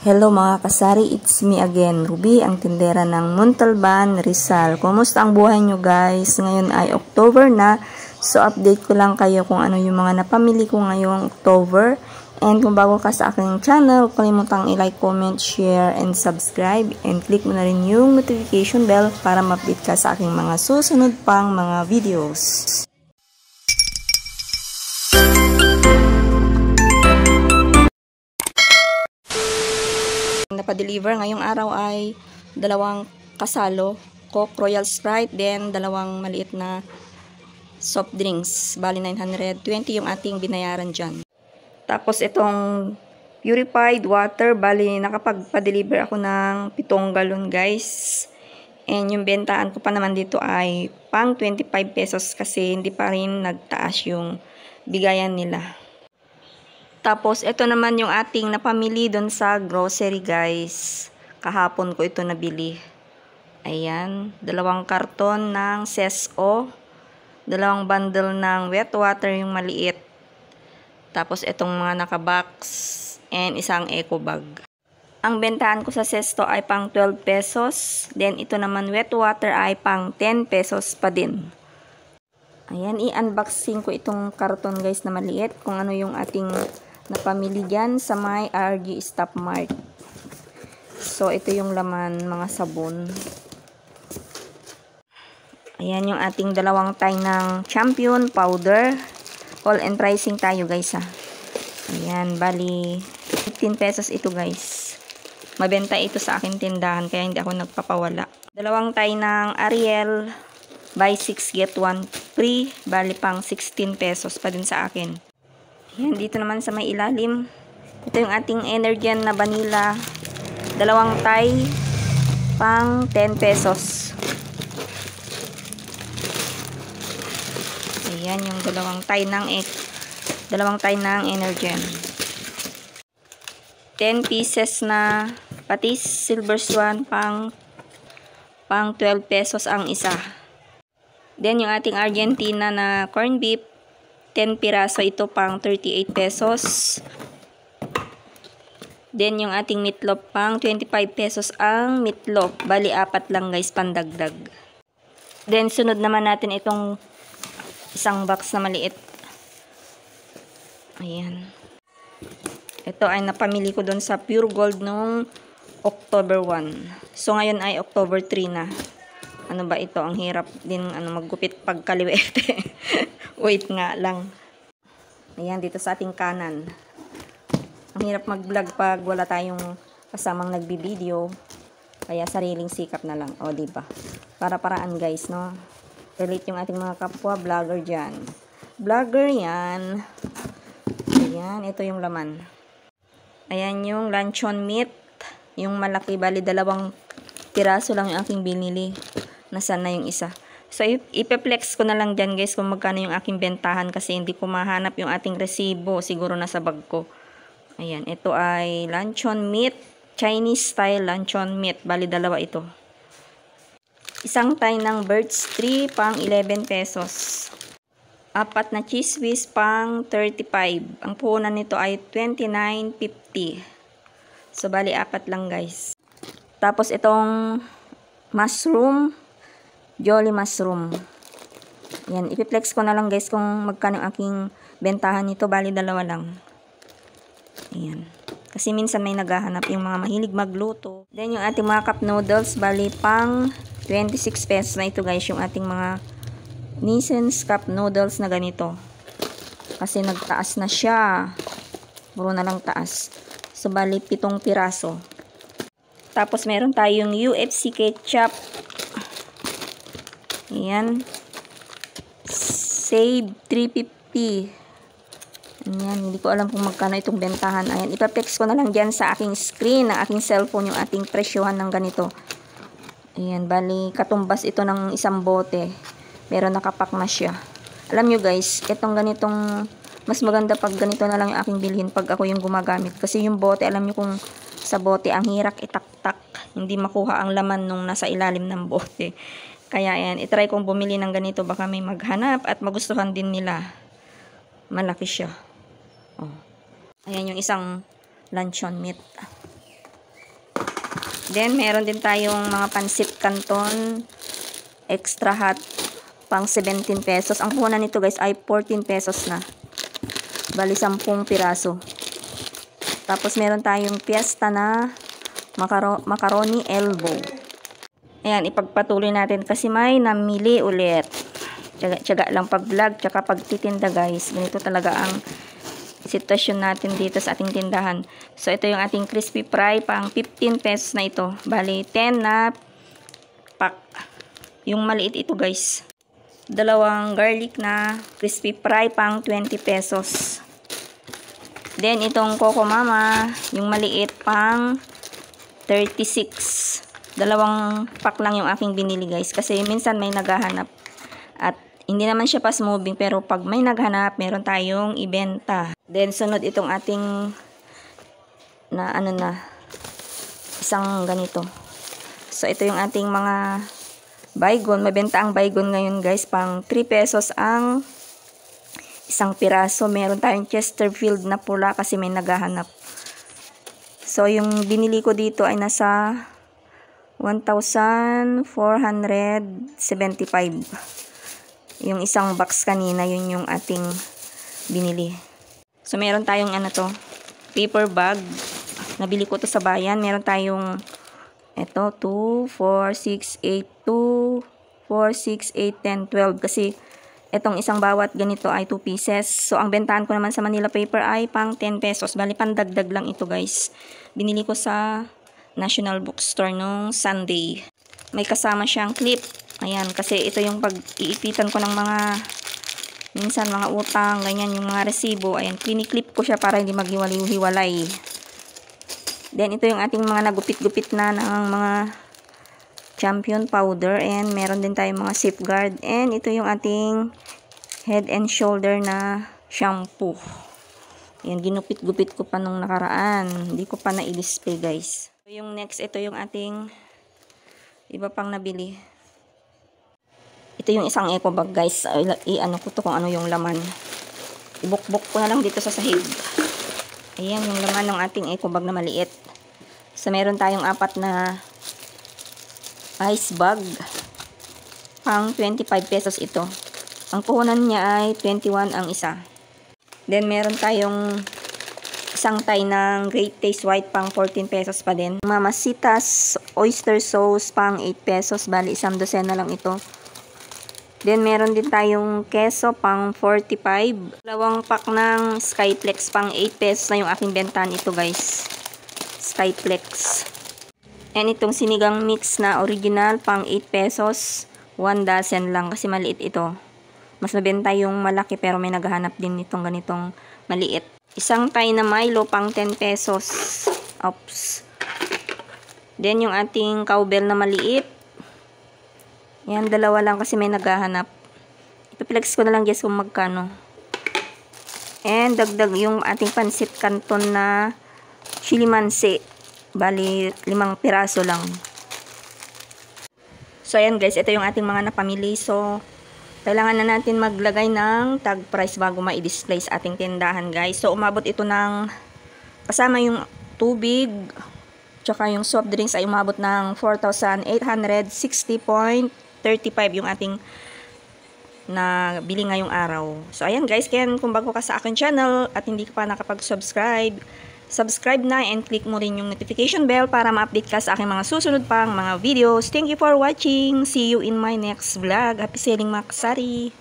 Hello mga kasari, it's me again, Ruby, ang tindera ng Montalban, Rizal. Kumusta ang buhay nyo guys? Ngayon ay October na, so update ko lang kayo kung ano yung mga napamili ko ngayong October. And kung bago ka sa aking channel, huwag kalimutang i-like, comment, share, and subscribe. And click mo na rin yung notification bell para ma-update ka sa aking mga susunod pang mga videos. Napadeliver ngayong araw ay dalawang kasalo, Coke Royal Sprite, then dalawang maliit na soft drinks. Bali 920 yung ating binayaran dyan. Tapos itong purified water, bali nakapagpa-deliver ako ng 7 galon guys. And yung bentaan ko pa naman dito ay pang 25 pesos kasi hindi pa rin nagtaas yung bigayan nila. Tapos, ito naman yung ating napamili doon sa grocery, guys. Kahapon ko ito nabili. Ayan. 2 karton ng SESO. 2 bundle ng wet water, yung maliit. Tapos, itong mga nakabox. And isang eco bag. Ang bentahan ko sa SESO ay pang 12 pesos. Then, ito naman wet water ay pang 10 pesos pa din. Ayan. I-unboxing ko itong karton, guys, na maliit. Kung ano yung ating napamili dyan sa may RG Stop Mart. So, ito yung laman, mga sabon. Ayan yung ating 2 tay ng Champion powder. All and pricing tayo guys ha. Ayan, bali 15 pesos ito guys. Mabenta ito sa aking tindahan kaya hindi ako nagpapawala. 2 tay ng Ariel. Buy 6 get 1 free. Bali pang 16 pesos pa din sa akin. Ayan, dito naman sa may ilalim. Ito yung ating Energian na vanilla. 2 tay, pang 10 pesos. Ayan, yung 2 tay ng Energian. 10 pieces na patis, Silver Swan, pang 12 pesos ang isa. Then, yung ating Argentina na corned beef, 10 piraso ito pang 38 pesos. Then yung ating meatloaf pang 25 pesos ang meatloaf. Bali 4 lang guys pandagdag. Then sunod naman natin itong isang box na maliit. Ayan. Ito ay napamili ko doon sa Pure Gold noong October 1. So ngayon ay October 3 na. Ano ba ito? Ang hirap din maggupit pagkaliwete. Wait nga lang. Ayan, dito sa ating kanan. Ang hirap mag-vlog pag wala tayong kasamang nagbi-video. Kaya sariling sikap na lang. O, diba? Para-paraan guys, no? Relate yung ating mga kapwa vlogger dyan. Vlogger yan. Ayan, ito yung laman. Ayan yung luncheon meat. Yung malaki, bali 2 piraso lang yung aking binili. Nasaan na yung isa? So, ipeplex ko na lang dyan guys kung magkano yung aking bentahan kasi hindi ko mahanap yung ating resibo. Siguro nasa bag ko. Ayan, ito ay luncheon meat. Chinese style luncheon meat. Bali 2 ito. Isang tay ng Birds 3 pang 11 pesos. 4 na cheese whiz pang 35. Ang puhunan nito ay 29.50. So, bali 4 lang guys. Tapos itong mushroom. Jolly mushroom. Yan, ipiplex ko na lang guys kung magkano ang aking bentahan nito. Bali 2 lang. Ayan. Kasi minsan may naghahanap yung mga mahilig magluto. Then yung ating mga cup noodles, bali pang 26 pesos na ito guys. Yung ating mga Nissan's cup noodles na ganito. Kasi nagtaas na siya. Puro na lang taas. So bali 7 piraso. Tapos meron tayong UFC ketchup. Ayan. Save 350. Ayan. Hindi ko alam kung magkano itong bentahan. Ayan. Ipaplex ko na lang dyan sa aking screen ng aking cellphone yung ating presyohan ng ganito. Ayan. Bali, katumbas ito ng isang bote. Pero nakapak na siya. Alam nyo guys, itong ganitong mas maganda pag ganito na lang yung aking bilhin pag ako yung gumagamit. Kasi yung bote, alam nyo kung sa bote, ang hirap itaktak. Hindi makuha ang laman nung nasa ilalim ng bote. Kaya yan, itry kong bumili ng ganito. Baka may maghanap at magustuhan din nila. Malaki siya. Oh. Ayan yung isang luncheon meat. Then, meron din tayong mga pansit canton, extra hot, pang 17 pesos. Ang puhunan nito guys ay 14 pesos na. Bali, 10 piraso. Tapos, meron tayong fiesta na macaroni elbow. Ayan, ipagpatuloy natin kasi may namili ulit. Tiyaga lang pag-vlog, tsaka pagtitinda guys. Ganito talaga ang sitwasyon natin dito sa ating tindahan. So, ito yung ating crispy fry, pang 15 pesos na ito. Bali, 10 na pack. Yung maliit ito guys. Dalawang garlic na crispy fry, pang 20 pesos. Then, itong Coco Mama, yung maliit, pang 36. Dalawang pack lang yung aking binili guys. Kasi minsan may naghahanap. At hindi naman siya fast moving. Pero pag may naghanap, meron tayong ibenta. Then sunod itong ating isang ganito. So ito yung ating mga baygon. Mabenta ang baygon ngayon guys. Pang 3 pesos ang isang piraso. Meron tayong Chesterfield na pula kasi may naghahanap. So yung binili ko dito ay nasa 1,475. Yung isang box kanina, yun yung ating binili. So, meron tayong paper bag. Nabili ko to sa bayan. Meron tayong, 2, 4, 6, 8, 2, 4, 6, 8, 10, 12. Kasi, itong isang bawat ganito ay 2 pieces. So, ang bentahan ko naman sa Manila Paper ay pang 10 pesos. Bali, pandagdag lang ito guys. Binili ko sa National Bookstore nung Sunday. May kasama siyang clip. Ayan, kasi ito yung pag-iipitan ko ng minsan mga utang, ganyan, yung mga resibo. Ayan, clip ko siya para hindi maghiwalay-hiwalay. Then, ito yung ating mga nagupit-gupit na ng mga champion powder. And meron din tayong mga safeguard. And ito yung ating head and shoulder na shampoo. Ayan, ginupit-gupit ko pa nung nakaraan. Hindi ko pa na-i-display guys. Yung next, ito yung ating iba pang nabili. Ito yung isang eco bag guys. I-ano ko to kung ano yung laman. Ibukbok ko na lang dito sa sahig. Ayan yung laman ng ating eco bag na maliit. So meron tayong 4 na ice bag. Pang 25 pesos ito. Ang puhunan niya ay 21 ang isa. Then meron tayong isang tie ng Great Taste White, pang 14 pesos pa din. Mamasitas oyster sauce, pang 8 pesos. Bali, isang dosena lang ito. Then, meron din tayong keso, pang 45. Dalawang pack ng Skyplex, pang 8 pesos na yung aking bentahan ito guys. Skyplex. And itong sinigang mix na original, pang 8 pesos. 1 dozen lang kasi maliit ito. Mas mabenta yung malaki pero may naghahanap din nitong ganitong maliit. Isang tie na Milo, pang 10 pesos. Oops. Then, yung ating cowbell na maliit. Yan, dalawa lang kasi may naghahanap. Ipiplex ko na lang guys kung magkano. And, dagdag yung ating pansit canton na chili mansi. Bali, 5 piraso lang. So, ayan guys, ito yung ating mga napamili. So, kailangan na natin maglagay ng tag price bago ma-display sa ating tindahan guys. So, umabot ito ng, kasama yung tubig, tsaka yung soft drinks ay umabot ng 4,860.35 yung ating na bili ngayong araw. So, ayan guys, kung bago ka sa akin channel at hindi ka pa nakapag-subscribe, subscribe na and click mo rin yung notification bell para ma-update ka sa aking mga susunod pang mga videos. Thank you for watching. See you in my next vlog. Happy selling mga kasari!